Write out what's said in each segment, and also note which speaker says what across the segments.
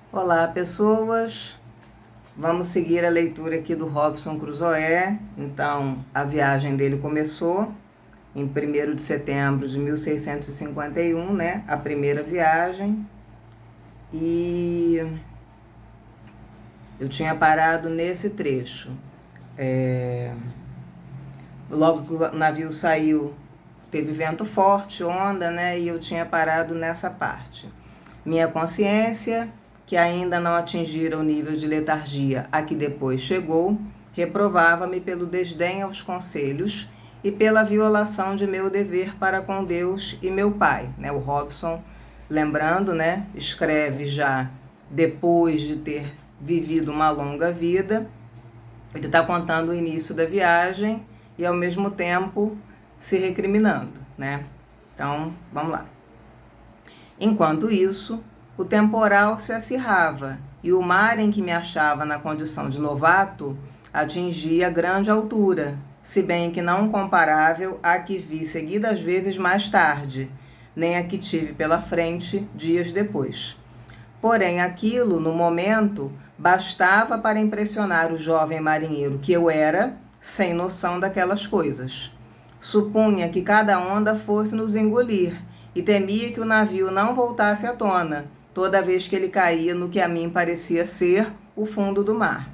Speaker 1: Olá, pessoas. Vamos seguir a leitura aqui do Robinson Crusoe. Então, a viagem dele começou em 1º de setembro de 1651, né? A primeira viagem. E eu tinha parado nesse trecho. Logo que o navio saiu, teve vento forte, onda, né? E eu tinha parado nessa parte. Minha consciência, que ainda não atingira o nível de letargia a que depois chegou, reprovava-me pelo desdém aos conselhos e pela violação de meu dever para com Deus e meu pai. O Robinson, lembrando, escreve já depois de ter vivido uma longa vida. Ele está contando o início da viagem e, ao mesmo tempo, se recriminando, Então, vamos lá. Enquanto isso, o temporal se acirrava e o mar em que me achava na condição de novato atingia grande altura, se bem que não comparável à que vi seguidas vezes mais tarde, nem a que tive pela frente dias depois. Porém, aquilo, no momento, bastava para impressionar o jovem marinheiro que eu era, sem noção daquelas coisas. Supunha que cada onda fosse nos engolir, e temia que o navio não voltasse à tona, toda vez que ele caía no que a mim parecia ser o fundo do mar.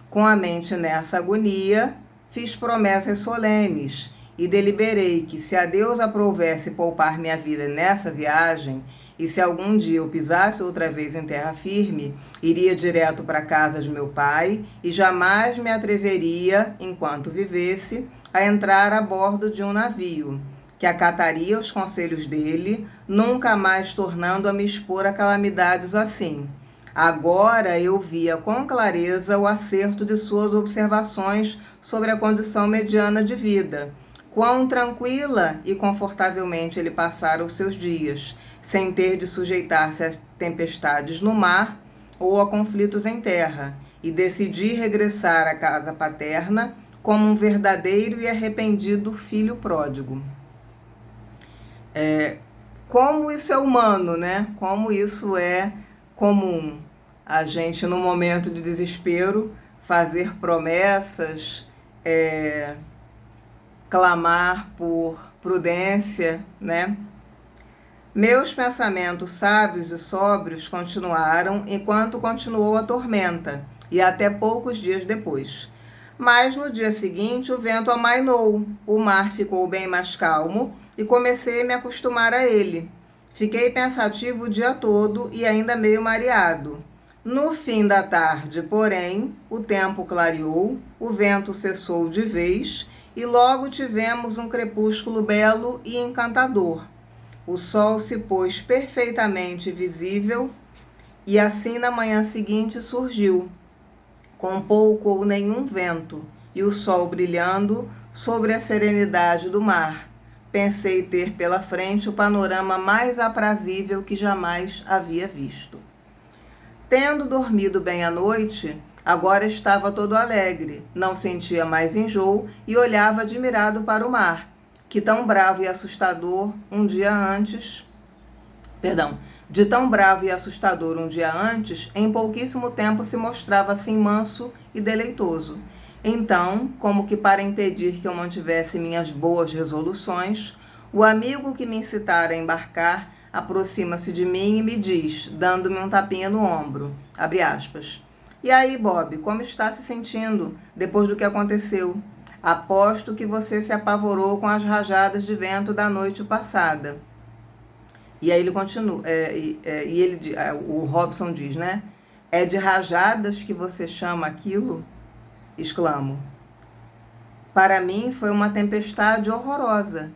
Speaker 1: Com a mente nessa agonia, fiz promessas solenes e deliberei que, se a Deus aprovesse poupar minha vida nessa viagem, e se algum dia eu pisasse outra vez em terra firme, iria direto para a casa de meu pai e jamais me atreveria, enquanto vivesse, a entrar a bordo de um navio, que acataria os conselhos dele, nunca mais tornando a me expor a calamidades assim. Agora eu via com clareza o acerto de suas observações sobre a condição mediana de vida. Quão tranquila e confortavelmente ele passara os seus dias, sem ter de sujeitar-se a tempestades no mar ou a conflitos em terra, e decidi regressar à casa paterna como um verdadeiro e arrependido filho pródigo. Como isso é humano, Como isso é comum. A gente, no momento de desespero, fazer promessas, clamar por prudência, Meus pensamentos sábios e sóbrios continuaram enquanto continuou a tormenta, e até poucos dias depois. Mas no dia seguinte o vento amainou, o mar ficou bem mais calmo e comecei a me acostumar a ele. Fiquei pensativo o dia todo e ainda meio mareado. No fim da tarde, porém, o tempo clareou, o vento cessou de vez e logo tivemos um crepúsculo belo e encantador. O sol se pôs perfeitamente visível e assim na manhã seguinte surgiu, com pouco ou nenhum vento, e o sol brilhando sobre a serenidade do mar. Pensei ter pela frente o panorama mais aprazível que jamais havia visto. Tendo dormido bem a noite, agora estava todo alegre, não sentia mais enjoo e olhava admirado para o mar, que tão bravo e assustador de tão bravo e assustador um dia antes, em pouquíssimo tempo se mostrava assim manso e deleitoso. Então, como que para impedir que eu mantivesse minhas boas resoluções, o amigo que me incitara a embarcar aproxima-se de mim e me diz, dando-me um tapinha no ombro, abre aspas, "E aí, Bob, como está se sentindo depois do que aconteceu? Aposto que você se apavorou com as rajadas de vento da noite passada." E aí ele continua, o Robinson diz, "É de rajadas que você chama aquilo?" Exclamo. "Para mim foi uma tempestade horrorosa."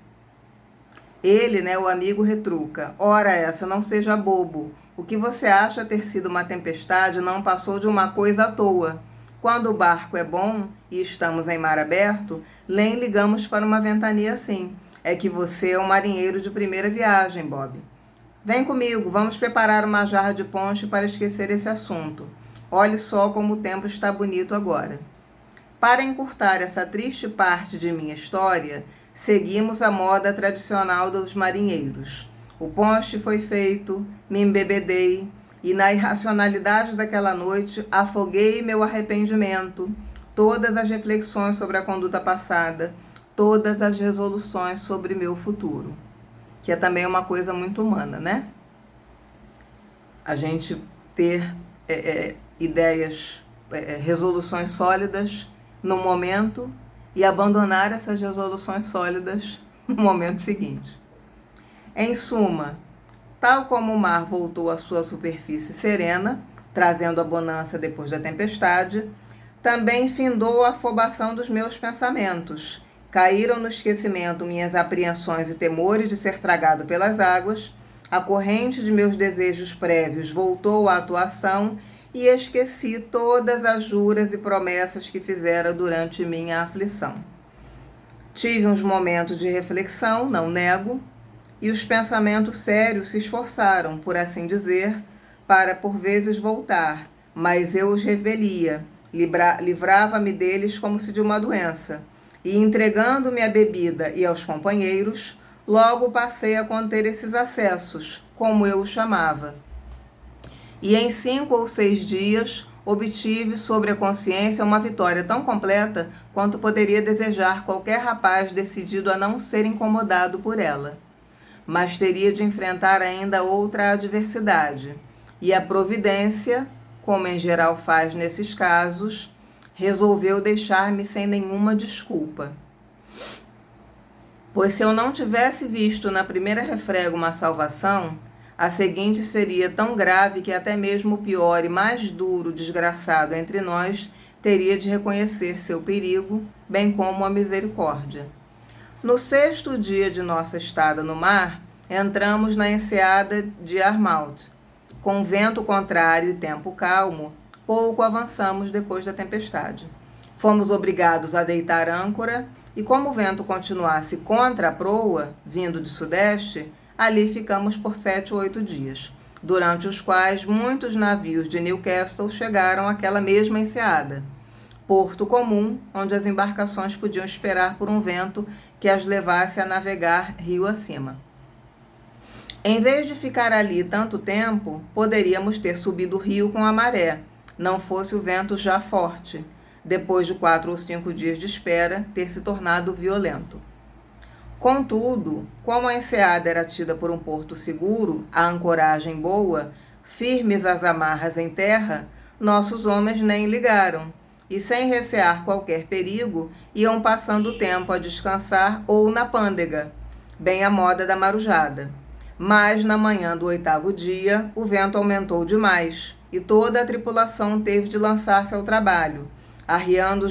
Speaker 1: Ele, o amigo, retruca, "Ora essa, não seja bobo. O que você acha ter sido uma tempestade não passou de uma coisa à toa. Quando o barco é bom e estamos em mar aberto, nem ligamos para uma ventania assim. É que você é um marinheiro de primeira viagem, Bob. Vem comigo, vamos preparar uma jarra de ponche para esquecer esse assunto. Olhe só como o tempo está bonito agora." Para encurtar essa triste parte de minha história, seguimos a moda tradicional dos marinheiros. O ponche foi feito, me embebedei e na irracionalidade daquela noite afoguei meu arrependimento, todas as reflexões sobre a conduta passada, todas as resoluções sobre meu futuro. Que é também uma coisa muito humana, né? A gente ter ideias, resoluções sólidas no momento e abandonar essas resoluções sólidas no momento seguinte. Em suma, tal como o mar voltou à sua superfície serena, trazendo a bonança depois da tempestade, também findou a afobação dos meus pensamentos. Caíram no esquecimento minhas apreensões e temores de ser tragado pelas águas, a corrente de meus desejos prévios voltou à atuação e esqueci todas as juras e promessas que fizera durante minha aflição. Tive uns momentos de reflexão, não nego, e os pensamentos sérios se esforçaram, por assim dizer, para por vezes voltar, mas eu os repelia, livrava-me deles como se de uma doença, e entregando-me à bebida e aos companheiros, logo passei a conter esses acessos, como eu os chamava. E em 5 ou 6 dias obtive sobre a consciência uma vitória tão completa quanto poderia desejar qualquer rapaz decidido a não ser incomodado por ela. Mas teria de enfrentar ainda outra adversidade, e a providência, como em geral faz nesses casos, resolveu deixar-me sem nenhuma desculpa. Pois se eu não tivesse visto na primeira refrega uma salvação, a seguinte seria tão grave que até mesmo o pior e mais duro desgraçado entre nós teria de reconhecer seu perigo, bem como a misericórdia. No 6º dia de nossa estada no mar, entramos na enseada de Armaut. Com vento contrário e tempo calmo, pouco avançamos depois da tempestade. Fomos obrigados a deitar âncora e, como o vento continuasse contra a proa, vindo de sudeste, ali ficamos por 7 ou 8 dias, durante os quais muitos navios de Newcastle chegaram àquela mesma enseada, porto comum onde as embarcações podiam esperar por um vento que as levasse a navegar rio acima. Em vez de ficar ali tanto tempo, poderíamos ter subido o rio com a maré, não fosse o vento já forte, depois de 4 ou 5 dias de espera, ter se tornado violento. Contudo, como a enseada era tida por um porto seguro, a ancoragem boa, firmes as amarras em terra, nossos homens nem ligaram, e sem recear qualquer perigo, iam passando o tempo a descansar ou na pândega, bem à moda da marujada. Mas, na manhã do 8º dia, o vento aumentou demais, e toda a tripulação teve de lançar-se ao trabalho, arriando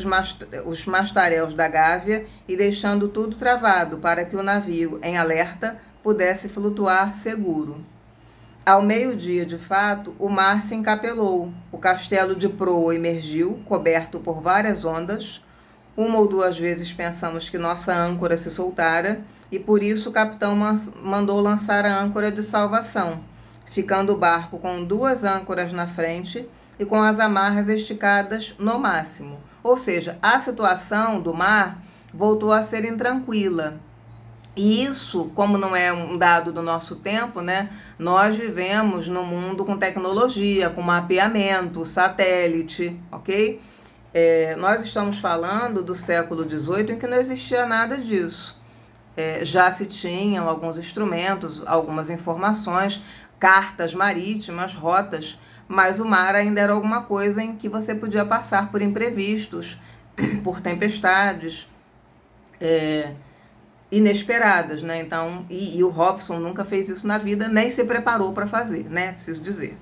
Speaker 1: os mastaréus da gávea e deixando tudo travado para que o navio, em alerta, pudesse flutuar seguro. Ao meio-dia, de fato, o mar se encapelou, o castelo de proa emergiu, coberto por várias ondas. 1 ou 2 vezes pensamos que nossa âncora se soltara, e por isso o capitão mandou lançar a âncora de salvação, ficando o barco com 2 âncoras na frente e com as amarras esticadas no máximo. Ou seja, a situação do mar voltou a ser intranquila. E isso, como não é um dado do nosso tempo, né? Nós vivemos num mundo com tecnologia, com mapeamento, satélite, ok? Nós estamos falando do século XVIII, em que não existia nada disso. Já se tinham alguns instrumentos, algumas informações, cartas marítimas, rotas, mas o mar ainda era alguma coisa em que você podia passar por imprevistos, por tempestades inesperadas, né? Então, e o Hobson nunca fez isso na vida, nem se preparou para fazer, né? Preciso dizer.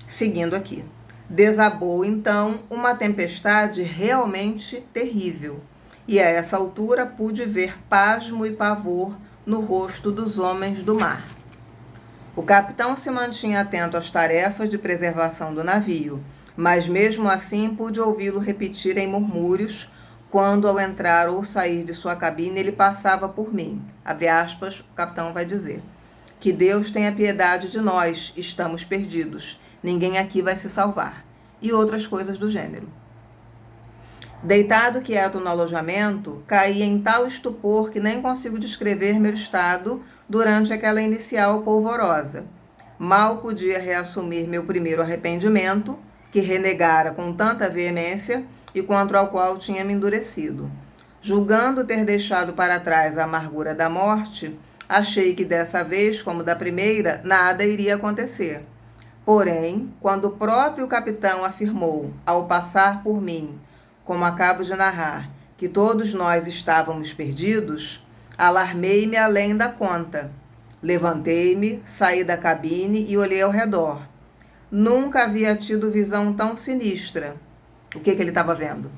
Speaker 1: Seguindo aqui. Desabou, então, uma tempestade realmente terrível. E a essa altura pude ver pasmo e pavor no rosto dos homens do mar. O capitão se mantinha atento às tarefas de preservação do navio, mas mesmo assim pude ouvi-lo repetir em murmúrios quando, ao entrar ou sair de sua cabine, ele passava por mim. Abre aspas, o capitão vai dizer: que Deus tenha piedade de nós, estamos perdidos, ninguém aqui vai se salvar. E outras coisas do gênero. Deitado quieto no alojamento, caí em tal estupor que nem consigo descrever meu estado durante aquela inicial polvorosa. Mal podia reassumir meu primeiro arrependimento, que renegara com tanta veemência e contra o qual tinha me endurecido. Julgando ter deixado para trás a amargura da morte, achei que dessa vez, como da primeira, nada iria acontecer. Porém, quando o próprio capitão afirmou, ao passar por mim, como acabo de narrar, que todos nós estávamos perdidos, alarmei-me além da conta. Levantei-me, saí da cabine e olhei ao redor. Nunca havia tido visão tão sinistra. O que ele estava vendo?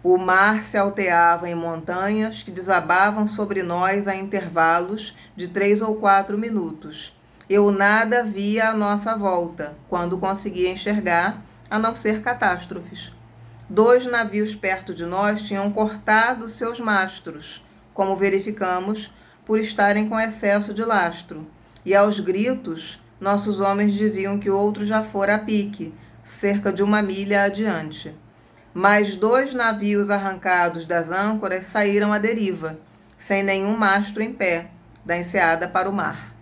Speaker 1: O mar se alteava em montanhas que desabavam sobre nós a intervalos de 3 ou 4 minutos. Eu nada via à nossa volta, quando conseguia enxergar, a não ser catástrofes. 2 navios perto de nós tinham cortado seus mastros, como verificamos, por estarem com excesso de lastro. E aos gritos, nossos homens diziam que outro já fora a pique, cerca de 1 milha adiante. Mais 2 navios arrancados das âncoras saíram à deriva, sem nenhum mastro em pé, da enseada para o mar.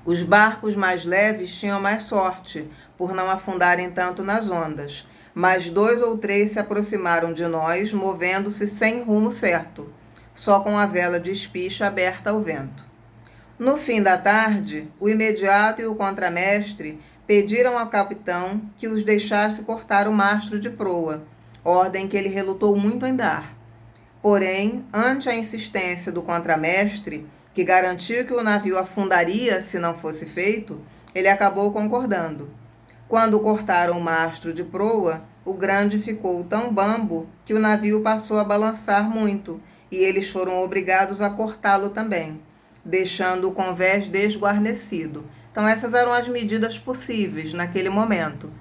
Speaker 1: Os barcos mais leves tinham mais sorte, por não afundarem tanto nas ondas, mas 2 ou 3 se aproximaram de nós, movendo-se sem rumo certo, só com a vela de espicha aberta ao vento. No fim da tarde, o imediato e o contramestre pediram ao capitão que os deixasse cortar o mastro de proa, ordem que ele relutou muito em dar. Porém, ante a insistência do contramestre, que garantiu que o navio afundaria se não fosse feito, ele acabou concordando. Quando cortaram o mastro de proa, o grande ficou tão bambo que o navio passou a balançar muito, e eles foram obrigados a cortá-lo também, deixando o convés desguarnecido. Então, essas eram as medidas possíveis naquele momento.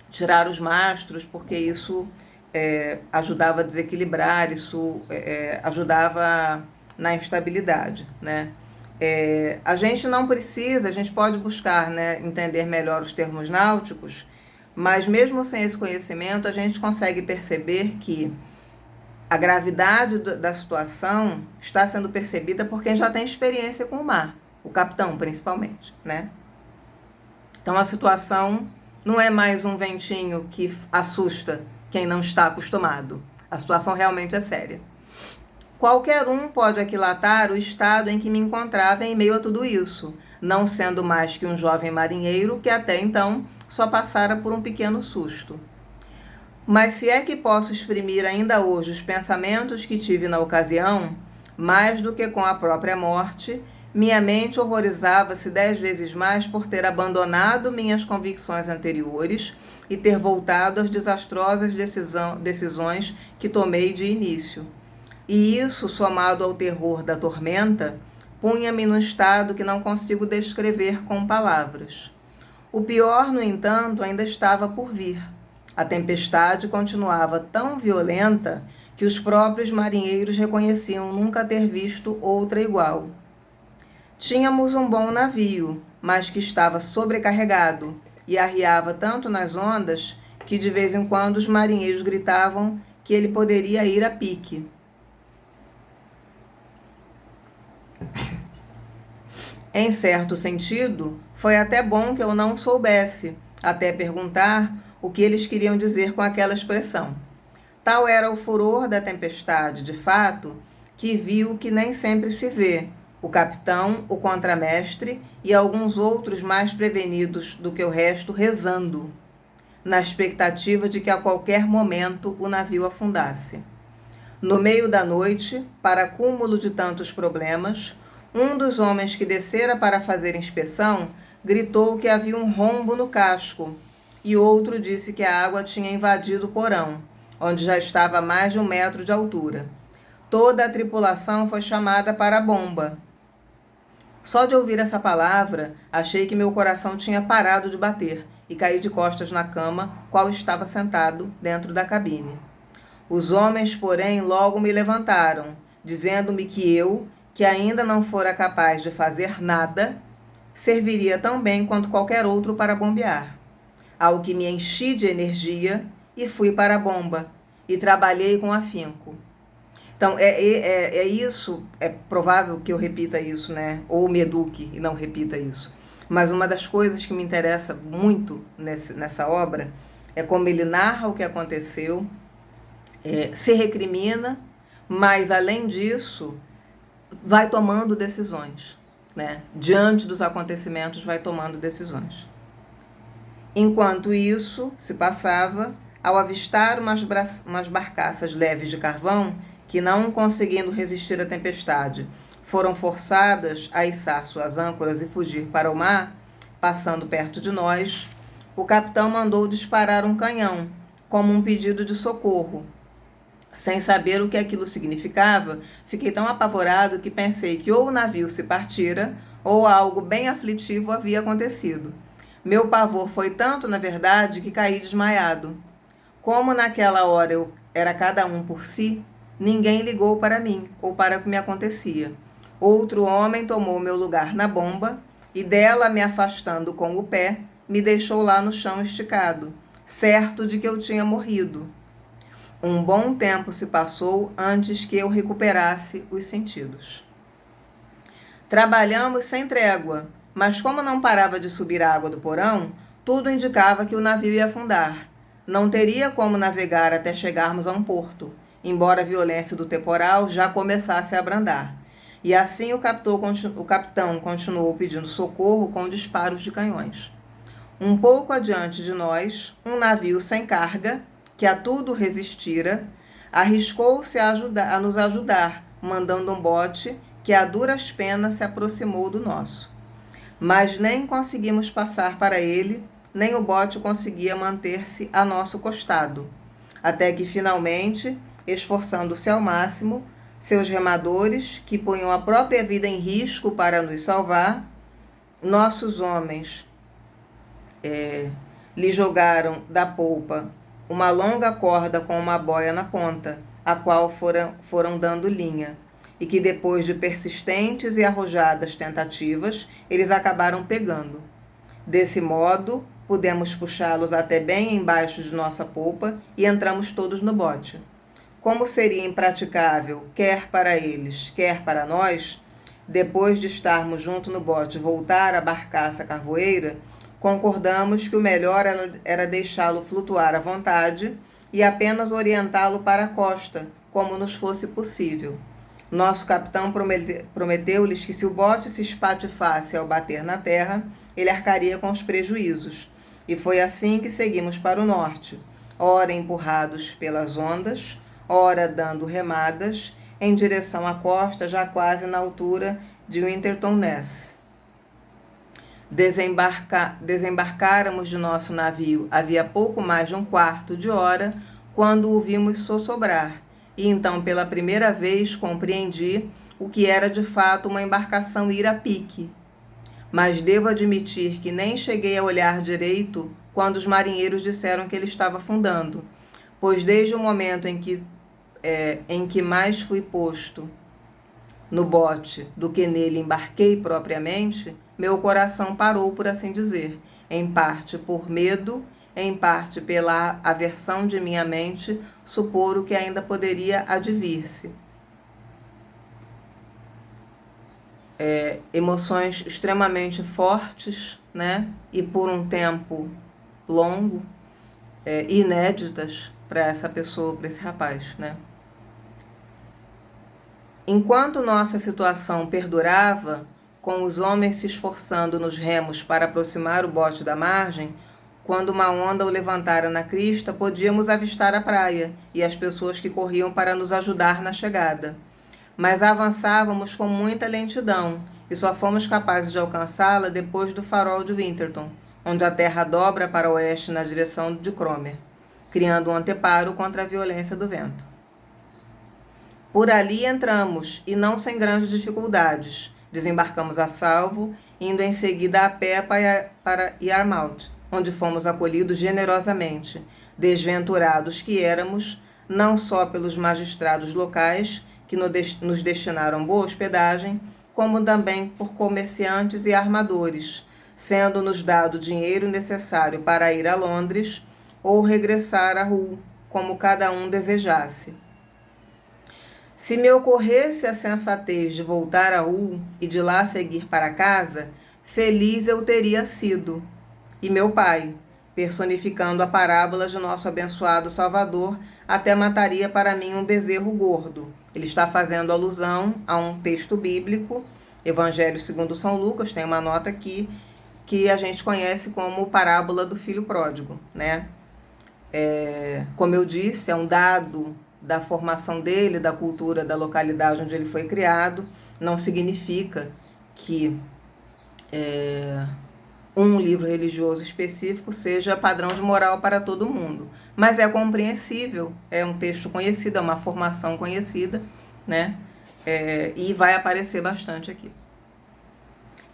Speaker 1: Tirar os mastros, porque isso ajudava a desequilibrar, isso ajudava na instabilidade, né? A gente não precisa, a gente pode buscar, né, entender melhor os termos náuticos, mas mesmo sem esse conhecimento, a gente consegue perceber que a gravidade da situação está sendo percebida por quem já tem experiência com o mar, o capitão principalmente, né? Então a situação não é mais um ventinho que assusta quem não está acostumado. A situação realmente é séria. Qualquer um pode aquilatar o estado em que me encontrava em meio a tudo isso, não sendo mais que um jovem marinheiro que até então só passara por um pequeno susto. Mas se é que posso exprimir ainda hoje os pensamentos que tive na ocasião, mais do que com a própria morte, minha mente horrorizava-se 10 vezes mais por ter abandonado minhas convicções anteriores e ter voltado às desastrosas decisões que tomei de início. E isso, somado ao terror da tormenta, punha-me num estado que não consigo descrever com palavras. O pior, no entanto, ainda estava por vir. A tempestade continuava tão violenta que os próprios marinheiros reconheciam nunca ter visto outra igual. Tínhamos um bom navio, mas que estava sobrecarregado e arriava tanto nas ondas que de vez em quando os marinheiros gritavam que ele poderia ir a pique. Em certo sentido, foi até bom que eu não soubesse, até perguntar o que eles queriam dizer com aquela expressão. Tal era o furor da tempestade, de fato, que viu que nem sempre se vê, o capitão, o contramestre e alguns outros mais prevenidos do que o resto rezando, na expectativa de que a qualquer momento o navio afundasse. No meio da noite, para cúmulo de tantos problemas, um dos homens que descera para fazer inspeção gritou que havia um rombo no casco, e outro disse que a água tinha invadido o porão, onde já estava a mais de 1 metro de altura. Toda a tripulação foi chamada para a bomba. Só de ouvir essa palavra, achei que meu coração tinha parado de bater e caí de costas na cama, qual estava sentado dentro da cabine. Os homens, porém, logo me levantaram, dizendo-me que eu, que ainda não fora capaz de fazer nada, serviria tão bem quanto qualquer outro para bombear. Ao que me enchi de energia e fui para a bomba, e trabalhei com afinco. Então, é isso, é provável que eu repita isso, né? Ou me eduque e não repita isso. Mas uma das coisas que me interessa muito nessa obra é como ele narra o que aconteceu, se recrimina, mas além disso, vai tomando decisões, né? Diante dos acontecimentos, vai tomando decisões. Enquanto isso se passava, ao avistar umas barcaças leves de carvão, que não conseguindo resistir à tempestade, foram forçadas a içar suas âncoras e fugir para o mar, passando perto de nós, o capitão mandou disparar um canhão, como um pedido de socorro. Sem saber o que aquilo significava, fiquei tão apavorado que pensei que ou o navio se partira, ou algo bem aflitivo havia acontecido. Meu pavor foi tanto, na verdade, que caí desmaiado. Como naquela hora eu era cada um por si, ninguém ligou para mim ou para o que me acontecia. Outro homem tomou meu lugar na bomba e dela, me afastando com o pé, me deixou lá no chão esticado, certo de que eu tinha morrido. Um bom tempo se passou antes que eu recuperasse os sentidos. Trabalhamos sem trégua, mas como não parava de subir a água do porão, tudo indicava que o navio ia afundar. Não teria como navegar até chegarmos a um porto, embora a violência do temporal já começasse a abrandar. E assim o capitão continuou pedindo socorro com disparos de canhões. Um pouco adiante de nós, um navio sem carga, que a tudo resistira, arriscou-se a nos ajudar, mandando um bote que a duras penas se aproximou do nosso. Mas nem conseguimos passar para ele, nem o bote conseguia manter-se a nosso costado, até que finalmente, esforçando-se ao máximo, seus remadores, que punham a própria vida em risco para nos salvar, nossos homens lhe jogaram da polpa uma longa corda com uma boia na ponta, a qual foram dando linha, e que depois de persistentes e arrojadas tentativas, eles acabaram pegando. Desse modo, pudemos puxá-los até bem embaixo de nossa polpa e entramos todos no bote. Como seria impraticável, quer para eles, quer para nós, depois de estarmos junto no bote, voltar à barcaça carvoeira, concordamos que o melhor era deixá-lo flutuar à vontade e apenas orientá-lo para a costa, como nos fosse possível. Nosso capitão prometeu-lhes que se o bote se espatifasse ao bater na terra, ele arcaria com os prejuízos. E foi assim que seguimos para o norte, ora empurrados pelas ondas, ora dando remadas, em direção à costa, já quase na altura de Winterton Ness. Desembarcáramos de nosso navio havia pouco mais de um quarto de hora, quando o vimos sossobrar, e então pela primeira vez compreendi o que era de fato uma embarcação ir a pique. Mas devo admitir que nem cheguei a olhar direito quando os marinheiros disseram que ele estava afundando, pois desde o momento em que mais fui posto no bote do que nele embarquei propriamente, meu coração parou, por assim dizer, em parte por medo, em parte pela aversão de minha mente supor o que ainda poderia advir-se. Emoções extremamente fortes, né? E por um tempo longo, inéditas para essa pessoa, para esse rapaz, né? Enquanto nossa situação perdurava, com os homens se esforçando nos remos para aproximar o bote da margem, quando uma onda o levantara na crista, podíamos avistar a praia e as pessoas que corriam para nos ajudar na chegada. Mas avançávamos com muita lentidão e só fomos capazes de alcançá-la depois do farol de Winterton, onde a terra dobra para o oeste na direção de Cromer, criando um anteparo contra a violência do vento. Por ali entramos, e não sem grandes dificuldades. Desembarcamos a salvo, indo em seguida a pé para Yarmouth, onde fomos acolhidos generosamente, desventurados que éramos, não só pelos magistrados locais, que nos destinaram boa hospedagem, como também por comerciantes e armadores, sendo-nos dado o dinheiro necessário para ir a Londres ou regressar a Hull, como cada um desejasse. Se me ocorresse a sensatez de voltar a Ul e de lá seguir para casa, feliz eu teria sido. E meu pai, personificando a parábola de nosso abençoado Salvador, até mataria para mim um bezerro gordo. Ele está fazendo alusão a um texto bíblico, Evangelho segundo São Lucas, tem uma nota aqui, que a gente conhece como parábola do filho pródigo, né? Como eu disse, é um dado da formação dele, da cultura, da localidade onde ele foi criado. Não significa que um livro religioso específico seja padrão de moral para todo mundo. Mas é compreensível, é um texto conhecido, é uma formação conhecida, né? E vai aparecer bastante aqui.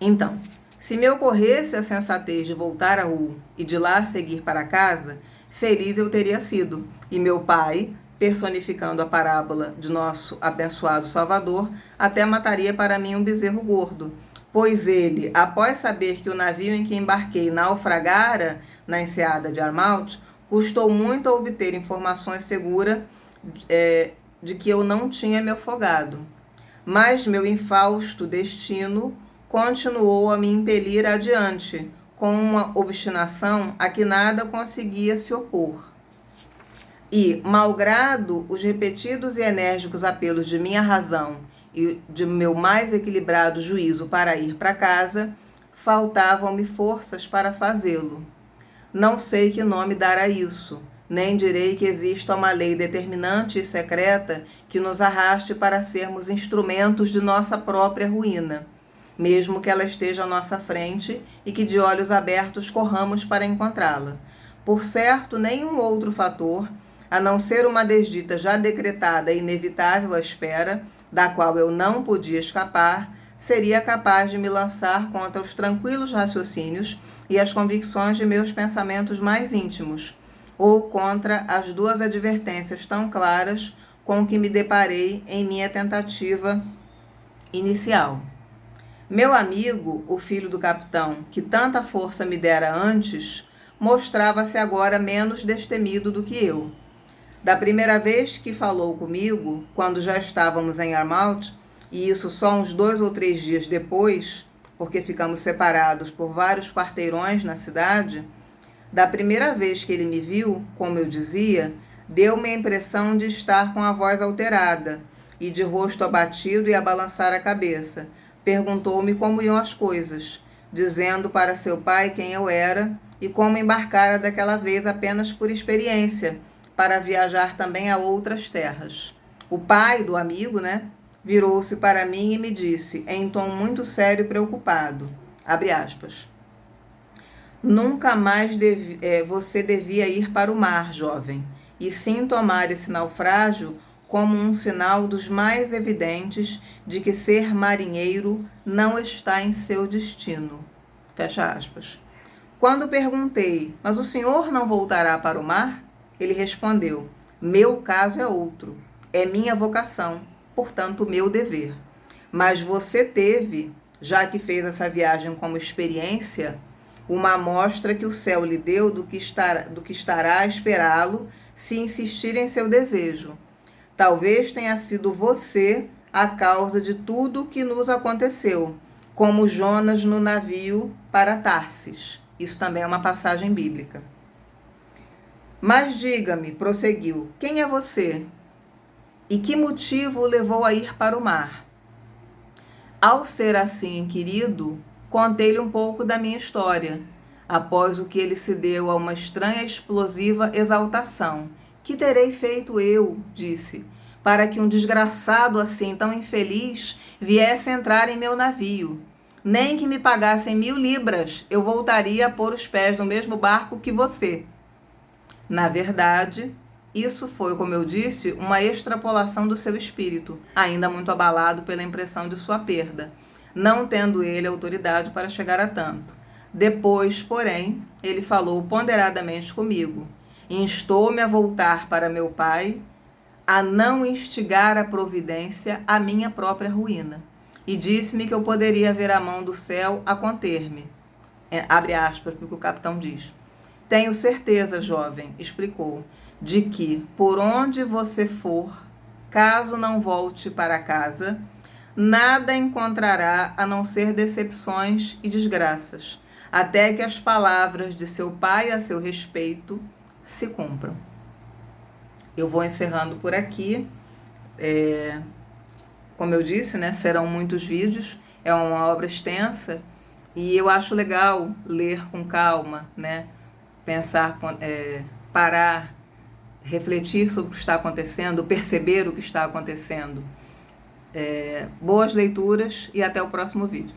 Speaker 1: Então, se me ocorresse a sensatez de voltar a Ul e de lá seguir para casa, feliz eu teria sido. E meu pai, personificando a parábola de nosso abençoado Salvador, até mataria para mim um bezerro gordo, pois ele, após saber que o navio em que embarquei naufragara na enseada de Armaut, custou muito a obter informações seguras de que eu não tinha me afogado. Mas meu infausto destino continuou a me impelir adiante, com uma obstinação a que nada conseguia se opor. E, malgrado os repetidos e enérgicos apelos de minha razão e de meu mais equilibrado juízo para ir para casa, faltavam-me forças para fazê-lo. Não sei que nome dar a isso, nem direi que exista uma lei determinante e secreta que nos arraste para sermos instrumentos de nossa própria ruína, mesmo que ela esteja à nossa frente e que de olhos abertos corramos para encontrá-la. Por certo, nenhum outro fator, a não ser uma desdita já decretada e inevitável à espera, da qual eu não podia escapar, seria capaz de me lançar contra os tranquilos raciocínios e as convicções de meus pensamentos mais íntimos, ou contra as duas advertências tão claras com que me deparei em minha tentativa inicial. Meu amigo, o filho do capitão, que tanta força me dera antes, mostrava-se agora menos destemido do que eu. Da primeira vez que falou comigo, quando já estávamos em Armaut, e isso só uns 2 ou 3 dias depois, porque ficamos separados por vários quarteirões na cidade, da primeira vez que ele me viu, como eu dizia, deu-me a impressão de estar com a voz alterada e de rosto abatido e a balançar a cabeça. Perguntou-me como iam as coisas, dizendo para seu pai quem eu era e como embarcara daquela vez apenas por experiência, para viajar também a outras terras. O pai do amigo, virou-se para mim e me disse, em tom muito sério e preocupado, abre aspas, nunca mais você devia ir para o mar, jovem, e sim tomar esse naufrágio como um sinal dos mais evidentes de que ser marinheiro não está em seu destino. Fecha aspas. Quando perguntei, mas o senhor não voltará para o mar? Ele respondeu, meu caso é outro, é minha vocação, portanto meu dever. Mas você teve, já que fez essa viagem como experiência, uma amostra que o céu lhe deu do que estará a esperá-lo se insistir em seu desejo. Talvez tenha sido você a causa de tudo o que nos aconteceu, como Jonas no navio para Tarsis. Isso também é uma passagem bíblica. Mas diga-me, prosseguiu, quem é você? E que motivo o levou a ir para o mar? Ao ser assim inquirido, contei-lhe um pouco da minha história, após o que ele se deu a uma estranha e explosiva exaltação. Que terei feito eu, disse, para que um desgraçado assim tão infeliz viesse entrar em meu navio? Nem que me pagassem 1000 libras, eu voltaria a pôr os pés no mesmo barco que você. Na verdade, isso foi, como eu disse, uma extrapolação do seu espírito, ainda muito abalado pela impressão de sua perda, não tendo ele autoridade para chegar a tanto. Depois, porém, ele falou ponderadamente comigo, instou-me a voltar para meu pai, a não instigar a providência à minha própria ruína, e disse-me que eu poderia ver a mão do céu a conter-me. Abre aspas, porque o capitão diz. Tenho certeza, jovem, explicou, de que, por onde você for, caso não volte para casa, nada encontrará a não ser decepções e desgraças, até que as palavras de seu pai a seu respeito se cumpram. Eu vou encerrando por aqui. Como eu disse, né, serão muitos vídeos, é uma obra extensa e eu acho legal ler com calma, né, pensar, parar, refletir sobre o que está acontecendo, perceber o que está acontecendo. Boas leituras e até o próximo vídeo.